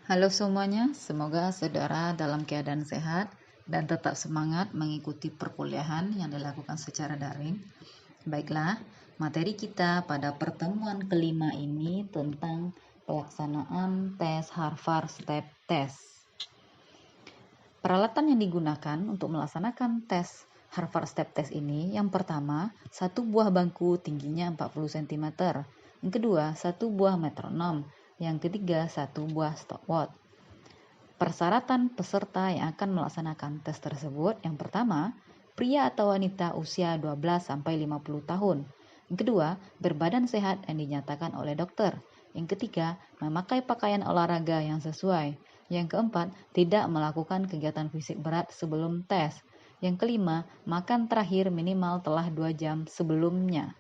Halo semuanya, semoga saudara dalam keadaan sehat dan tetap semangat mengikuti perkuliahan yang dilakukan secara daring. Baiklah, materi kita pada pertemuan kelima ini tentang pelaksanaan tes Harvard Step Test. Peralatan yang digunakan untuk melaksanakan tes Harvard Step Test ini, yang pertama, satu buah bangku tingginya 40 cm. Yang kedua, satu buah metronom. Yang ketiga, satu buah stopwatch. Persyaratan peserta yang akan melaksanakan tes tersebut, yang pertama, pria atau wanita usia 12-50 tahun. Yang kedua, berbadan sehat yang dinyatakan oleh dokter. Yang ketiga, memakai pakaian olahraga yang sesuai. Yang keempat, tidak melakukan kegiatan fisik berat sebelum tes. Yang kelima, makan terakhir minimal telah 2 jam sebelumnya.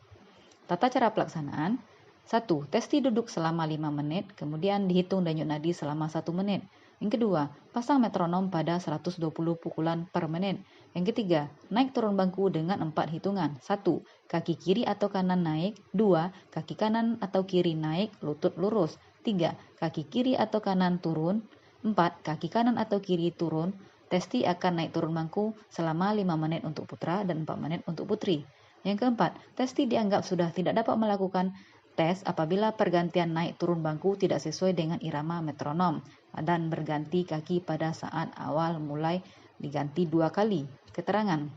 Tata cara pelaksanaan: 1. Testi duduk selama 5 menit, kemudian dihitung denyut nadi selama 1 menit. Yang kedua, pasang metronom pada 120 pukulan per menit. Yang ketiga, naik turun bangku dengan 4 hitungan. 1. Kaki kiri atau kanan naik. 2. Kaki kanan atau kiri naik, lutut lurus. 3. Kaki kiri atau kanan turun. 4. Kaki kanan atau kiri turun. Testi akan naik turun bangku selama 5 menit untuk putra dan 4 menit untuk putri. Yang keempat, testi dianggap sudah tidak dapat melakukan tes apabila pergantian naik turun bangku tidak sesuai dengan irama metronom dan berganti kaki pada saat awal mulai diganti 2 kali. Keterangan: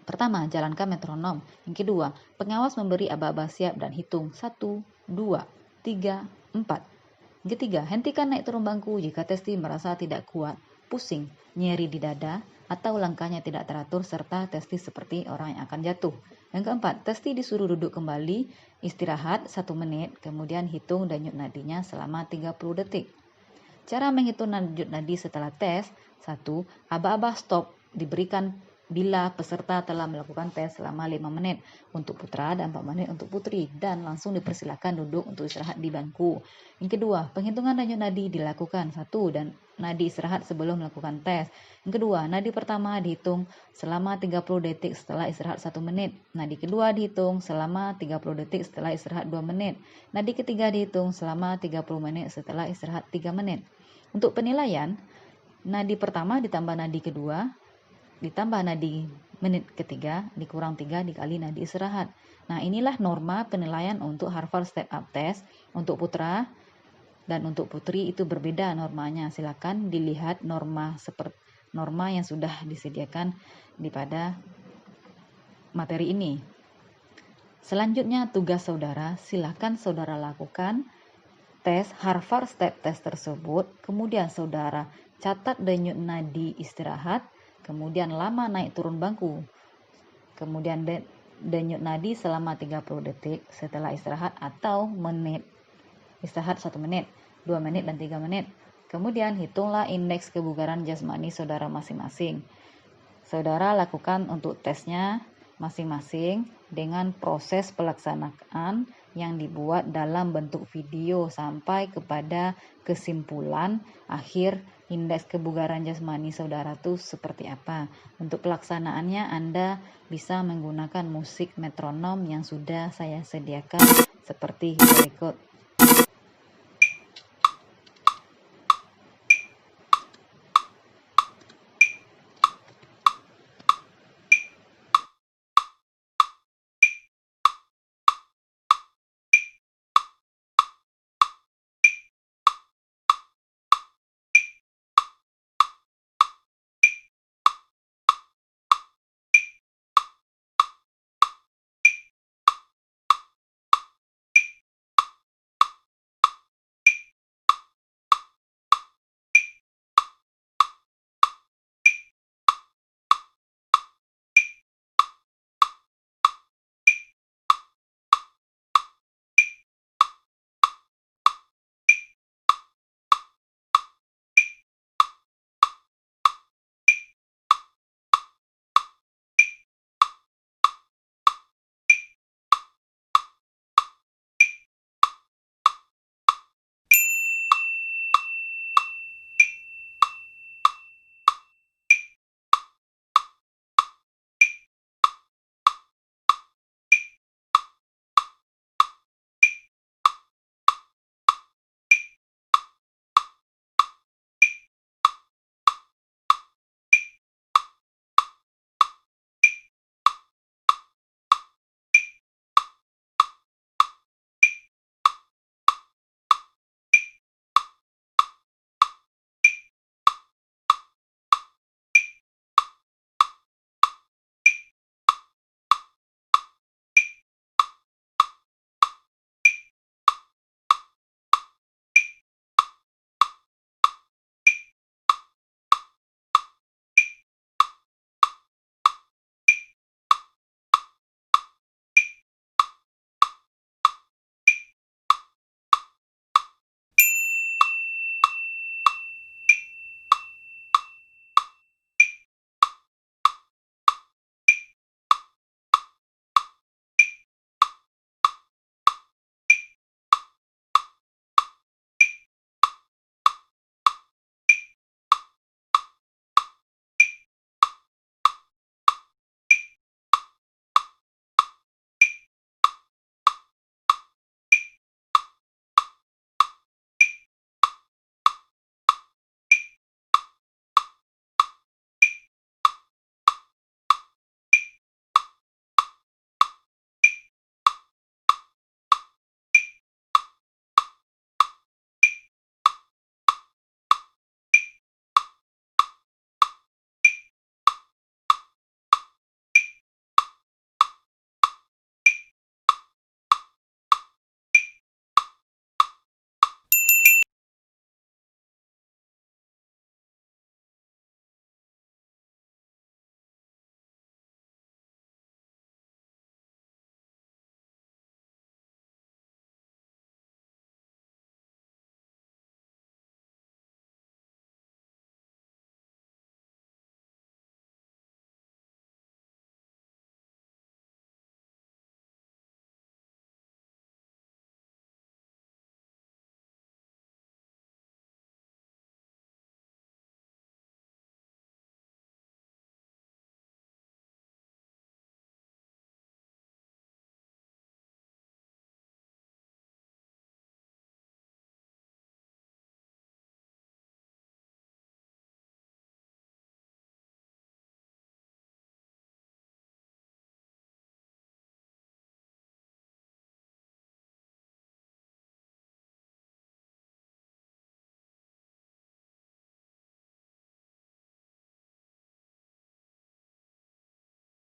pertama, jalankan metronom. Yang kedua, pengawas memberi aba-aba siap dan hitung 1, 2, 3, 4. Yang ketiga, hentikan naik turun bangku jika testi merasa tidak kuat, pusing, nyeri di dada, atau langkahnya tidak teratur serta testi seperti orang yang akan jatuh. Yang keempat, testi disuruh duduk kembali, istirahat 1 menit, kemudian hitung denyut nadinya selama 30 detik. Cara menghitung denyut nadi setelah tes: 1. Aba-aba stop diberikan bila peserta telah melakukan tes selama 5 menit untuk putra dan 4 menit untuk putri, dan langsung dipersilakan duduk untuk istirahat di bangku. Yang kedua, penghitungan denyut nadi dilakukan 1. Dan nadi istirahat sebelum melakukan tes. Yang kedua, nadi pertama dihitung selama 30 detik setelah istirahat 1 menit. Nadi kedua dihitung selama 30 detik setelah istirahat 2 menit. Nadi ketiga dihitung selama 30 menit setelah istirahat 3 menit. Untuk penilaian, nadi pertama ditambah nadi kedua ditambah nadi menit ketiga dikurang 3 dikali nadi istirahat. Nah, inilah norma penilaian untuk Harvard Step Up Test. Untuk putra dan untuk putri itu berbeda normanya. Silakan dilihat norma yang sudah disediakan di pada materi ini. Selanjutnya, tugas saudara, silakan saudara lakukan tes Harvard Step Test tersebut, kemudian saudara catat denyut nadi istirahat, kemudian lama naik turun bangku, kemudian denyut nadi selama 30 detik setelah istirahat atau menit. Istirahat 1 menit, 2 menit, dan 3 menit. Kemudian hitunglah indeks kebugaran jasmani saudara masing-masing. Saudara lakukan untuk tesnya masing-masing dengan proses pelaksanaan yang dibuat dalam bentuk video sampai kepada kesimpulan akhir indeks kebugaran jasmani saudara itu seperti apa. Untuk pelaksanaannya Anda bisa menggunakan musik metronom yang sudah saya sediakan seperti berikut.